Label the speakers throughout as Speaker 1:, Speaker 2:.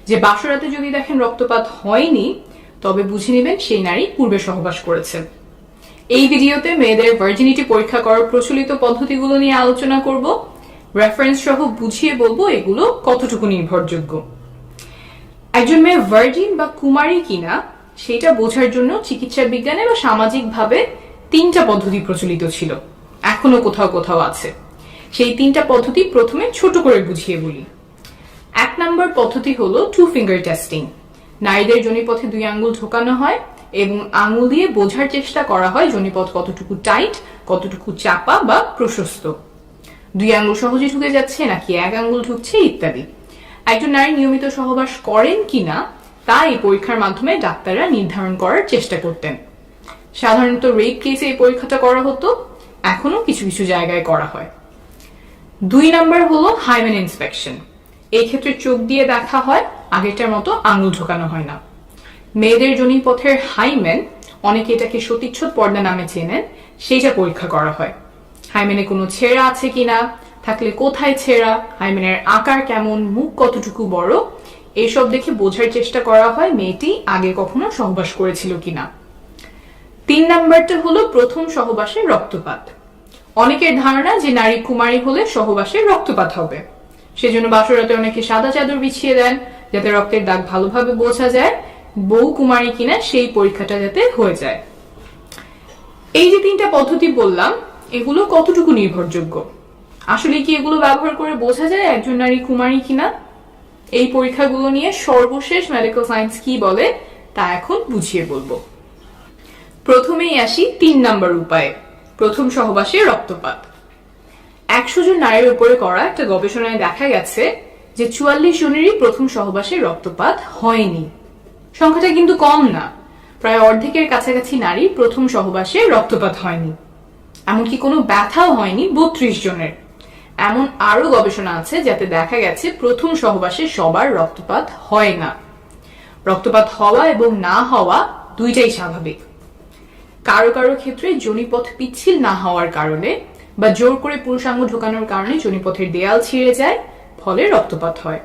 Speaker 1: যে বাসরাতে যদি দেখেন রক্তপাত হয়নি, তবে বুঝে নেবেন সেই নারী পূর্বে সহবাস করেছেন। এই ভিডিওতে মেয়েদের ভার্জিনিটি পরীক্ষা করার প্রচলিত পদ্ধতিগুলো নিয়ে আলোচনা করব, রেফারেন্স সহ বুঝিয়ে বলবো এগুলো কতটুকু নির্ভরযোগ্য। একজন মেয়ে ভার্জিন বা কুমারী কিনা সেটা বোঝার জন্য চিকিৎসা বিজ্ঞানে বা সামাজিকভাবে 3টা পদ্ধতি প্রচলিত ছিল, এখনো কোথাও কোথাও আছে। সেই 3টা পদ্ধতি প্রথমে ছোট করে বুঝিয়ে বলি। 1 নম্বর পদ্ধতি হলো 2 ফিঙ্গার টেস্টিং। নারীদের যোনিপথে 2 আঙ্গুল ঢোকানো হয় এবং আঙ্গুল দিয়ে বোঝার চেষ্টা করা হয় যোনিপথ কতটুকু টাইট, কতটুকু চাপা বা প্রশস্ত, 2 আঙ্গুল সহজে ঢুকে যাচ্ছে নাকি 1 আঙ্গুল ঢুকছে ইত্যাদি। একজন নারী নিয়মিত সহবাস করেন কিনা তা এই পরীক্ষার মাধ্যমে ডাক্তাররা নির্ধারণ করার চেষ্টা করতেন। সাধারণত রেপ কেসে এই পরীক্ষাটা করা হতো, এখনো কিছু কিছু জায়গায় করা হয়। 2 নম্বর হলো হাইমেন ইন্সপেকশন। এই ক্ষেত্রে চোখ দিয়ে দেখা হয়, আগেরটার মতো আঙ্গুল ঢোকানো হয় না। মেয়েদের যোনিপথের হাইমেন, অনেকে এটাকে সতীচ্ছদ পর্দা নামে চেনেন, সেইটা পরীক্ষা করা হয়। হাইমেনে কোনো ছেঁড়া আছে কিনা, থাকলে কোথায় ছেঁড়া, হাইমেনের আকার কেমন, মুখ কতটুকু বড়, এইসব দেখে বোঝার চেষ্টা করা হয় মেয়েটি আগে কখনো সহবাস করেছিল কিনা। 3 নাম্বারটা হলো প্রথম সহবাসের রক্তপাত। অনেকের ধারণা যে নারী কুমারী হলে সহবাসের রক্তপাত হবে, সেজন্য বাসরাতে অনেকে সাদা চাদর বিছিয়ে দেন যাতে রক্তের দাগ ভালোভাবে বোঝা যায় বউ কুমারী কিনা সেই পরীক্ষাটা যাতে হয়ে যায়। এই যে 3টা পদ্ধতি বললাম, এগুলো কতটুকু নির্ভরযোগ্য? আসলে কি এগুলো ব্যবহার করে বোঝা যায় একজন নারী কুমারী কিনা? এই পরীক্ষাগুলো নিয়ে সর্বশেষ মেডিকেল সায়েন্স কি বলে তা এখন বুঝিয়ে বলবো। প্রথমেই আসি 3 নাম্বার উপায়ে, প্রথম সহবাসে রক্তপাত। 100 জন নারীর উপরে করা একটা গবেষণায় দেখা গেছে যে 44 জনেরই প্রথম সহবাসে রক্তপাত হয়নি। সংখ্যাটা কিন্তু কম না, প্রায় অর্ধেকের কাছাকাছি নারী প্রথম সহবাসে রক্তপাত হয়নি। এমনকি কোনো ব্যথাও হয়নি 32 জনের। এমন আরো গবেষণা আছে যাতে দেখা গেছে প্রথম সহবাসে সবার রক্তপাত হয় না। রক্তপাত হওয়া এবং না হওয়া দুইটাই স্বাভাবিক। কারো কারো ক্ষেত্রে যোনিপথ পিচ্ছিল না হওয়ার কারণে বা জোর করে পুরুষাঙ্গ ঢোকানোর কারণে যোনিপথের দেয়াল ছিঁড়ে যায়, ফলে রক্তপাত হয়।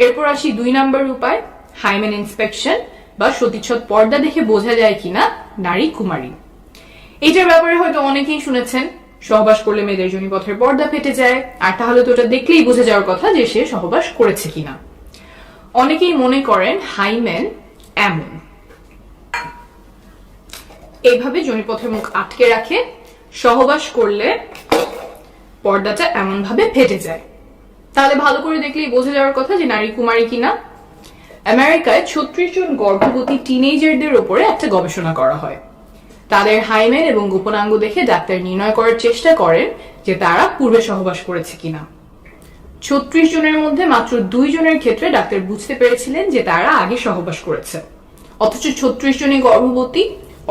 Speaker 1: এরপর আসি 2 নাম্বার উপায়, হাইমেন ইন্সপেকশন বা সতীচ্ছদ পর্দা দেখে বোঝা যায় কিনা নারী কুমারী। এটার ব্যাপারে হয়তো অনেকেই শুনেছেন, সহবাস করলে মেয়েদের যোনিপথের পর্দা ফেটে যায়, আর তাহলে তো ওটা দেখলেই বোঝা যাওয়ার কথা যে সে সহবাস করেছে কিনা। অনেকেই মনে করেন হাইমেন এমন, এইভাবে যোনিপথের মুখ আটকে রাখে, সহবাস করলে পর্দাটা এমন ভাবে ফেটে যায়, তাহলে ভালো করে দেখলেই বোঝা যাওয়ার কথা যে নারী কুমারী কিনা। আমেরিকায় 36 জন গর্ভবতী টিনেজারদের উপরে একটা গবেষণা করা হয়। তাদের হাইমেন এবং গোপনাঙ্গ দেখে ডাক্তার নির্ণয় করার চেষ্টা করেন যে তারা পূর্বে সহবাস করেছে কিনা। 36 জনের মধ্যে মাত্র 2 জনের ক্ষেত্রে ডাক্তার বুঝতে পেরেছিলেন যে তারা আগে সহবাস করেছে, অথচ 36 জনই গর্ভবতী,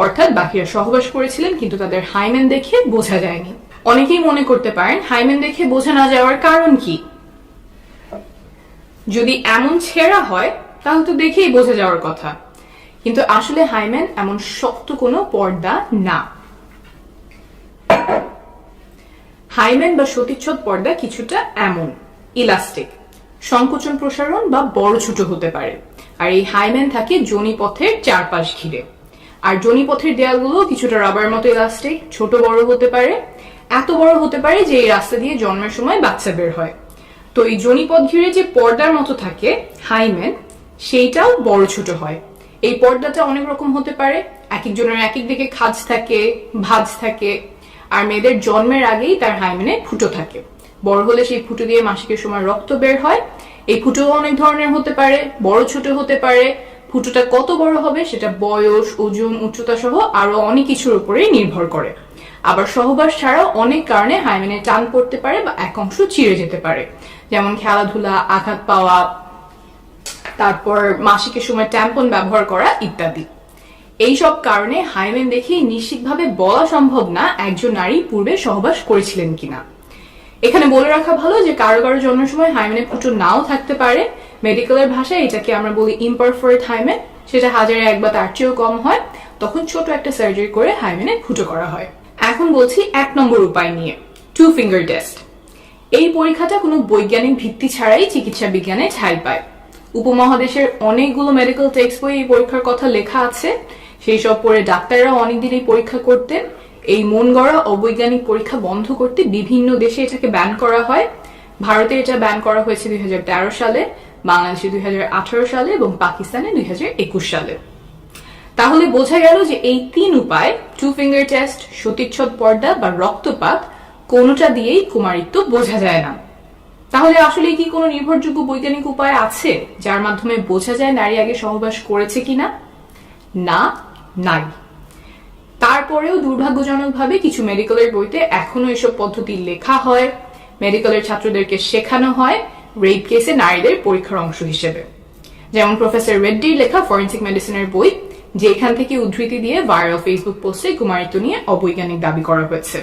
Speaker 1: অর্থাৎ বাকিরা সহবাস করেছিলেন কিন্তু তাদের হাইমেন দেখে বোঝা যায়নি। অনেকেই মনে করতে পারেন হাইমেন দেখে বোঝা না যাওয়ার কারণ কি? যদি এমন ছেঁড়া হয় তাহলে তো দেখেই বোঝা যাওয়ার কথা, কিন্তু আসলে হাইমেন এমন শক্ত কোনো পর্দা না। হাইমেন বা সতীচ্ছদ পর্দা কিছুটা এমন ইলাস্টিক, সংকোচন প্রসারণ বা বড় ছোট হতে পারে, আর এই হাইমেন থাকে যোনিপথের চারপাশ ঘিরে। আর যোনিপথের দেয়ালগুলো কিছুটা রাবার মতো ইলাস্টিক, ছোট বড় হতে পারে, এত বড় হতে পারে যে এই রাস্তা দিয়ে জন্মের সময় বাচ্চা বের হয়। তো এই যোনিপথ ঘিরে যে পর্দার মতো থাকে হাইমেন, সেইটাও বড় ছোট হয়। এই পর্দাটা অনেক রকম হতে পারে, এক একজনের এক এক দিকে খাঁজ থাকে, ভাঁজ থাকে, আর মেয়েদের জন্মের আগেই তার হাইমেনে ফুটো থাকে। বড় হলে সেই ফুটো দিয়ে মাসিকের সময় রক্ত বের হয়। এই ফুটো অনেক ধরনের হতে পারে, বড় ছোট হতে পারে। ফুটোটা কত বড় হবে সেটা বয়স, ওজন, উচ্চতা সহ আরো অনেক কিছুর উপরেই নির্ভর করে। আবার সহবাস ছাড়াও অনেক কারণে হাইমেনে টান পড়তে পারে বা এক অংশ চিড়ে যেতে পারে, যেমন খেলাধুলা, আঘাত পাওয়া, তারপর মাসিকের সময় ট্যাম্পন ব্যবহার করা ইত্যাদি। এইসব কারণে হাইমেন দেখেই নিশ্চিতভাবে বলা সম্ভব না একজন নারী পূর্বে সহবাস করেছিলেন কিনা। এখানে বলে রাখা ভালো যে কারো কারো জন্মের সময় হাইমেনে ফুটো নাও থাকতে পারে। মেডিকেলের ভাষায় এটাকে আমরা বলি ইমপারফরেট হাইমেন, সেটা 1000 বা তার চেয়েও কম হয়, তখন ছোট একটা সার্জারি করে হাইমেনে ফুটো করা হয়। এখন বলছি 1 নম্বর উপায় নিয়ে, 2 ফিঙ্গার টেস্ট। এই পরীক্ষাটা কোনো বৈজ্ঞানিক ভিত্তি ছাড়াই চিকিৎসা বিজ্ঞানে ঠাঁই পায়। উপমহাদেশের অনেকগুলো মেডিকেল টেক্সট বই এই পরীক্ষার কথা লেখা আছে। সেই সব পড়ে ডাক্তাররা অনেকদিন এই পরীক্ষা করতেন। এই মন গড়া অবৈজ্ঞানিক পরীক্ষা বন্ধ করতে বিভিন্ন দেশে এটাকে ব্যান করা হয়। ভারতে এটা ব্যান করা হয়েছে 2013 সালে, বাংলাদেশে 2018 সালে এবং পাকিস্তানে 2021 সালে। তাহলে বোঝা গেল যে এই 3 উপায়, 2 ফিঙ্গার টেস্ট, সতীচ্ছদ পর্দা বা রক্তপাত, কোনোটা দিয়েই কুমারিত্ব বোঝা যায় না। তাহলে আসলে কি কোনো নির্ভরযোগ্য বৈজ্ঞানিক উপায় আছে যার মাধ্যমে বোঝা যায় নারী আগে সহবাস করেছে কিনা? না, নাই। তারপরেও দুর্ভাগ্যজনকভাবে কিছু মেডিকেলের বইতে এখনো এসব পদ্ধতি লেখা হয়, মেডিকেলের ছাত্রদেরকে শেখানো হয় রেপ কেসে নারীদের পরীক্ষার অংশ হিসেবে। যেমন প্রফেসর রেড্ডির লেখা ফরেন্সিক মেডিসিনের বই, যেখান থেকে উদ্ধৃতি দিয়ে ভাইরাল ফেসবুক পোস্টে কুমারিত্ব নিয়ে অবৈজ্ঞানিক দাবি করা হয়েছে।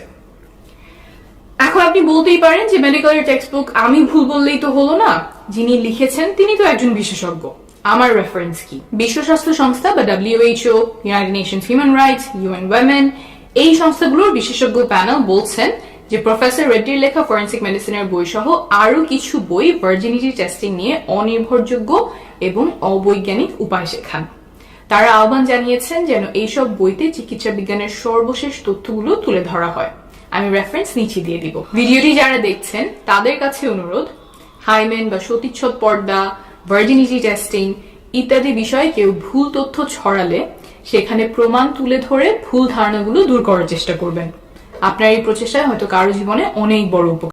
Speaker 1: এখন আপনি বলতেই পারেন যে মেডিকেলের টেক্সট বুক আমি ভুল বললেই তো হলো না, যিনি লিখেছেন তিনি তো একজন বিশেষজ্ঞ, আমার রেফারেন্স কি? বিশ্ব স্বাস্থ্য সংস্থা বা WHO, United Nations human rights, UN Women, এই সংস্থাগুলোর বিশেষজ্ঞ প্যানেল বলছেন যে প্রফেসর রেড্ডির লেখা ফরেন্সিক মেডিসিনের বই সহ আরো কিছু বই ভার্জিনিটি টেস্টিং নিয়ে অনির্ভরযোগ্য এবং অবৈজ্ঞানিক উপায় শেখান। তারা আহ্বান জানিয়েছেন যেন এইসব বইতে চিকিৎসা বিজ্ঞানের সর্বশেষ তথ্যগুলো তুলে ধরা হয়। আমি রেফারেন্স নিচে দিয়ে দিব। ভিডিওটি যারা দেখছেন তাদের কাছে অনুরোধ, হাইমেন বা সতীচ্ছদ পর্দা, ভার্জিনিটি টেস্টিং ইত্যাদি বিষয়ে কেউ ভুল তথ্য ছড়ালে সেখানে প্রমাণ তুলে ধরে ভুল ধারণাগুলো দূর করার চেষ্টা করবেন। আপনার এই প্রচেষ্টায় হয়তো কারো জীবনে অনেক বড় উপকার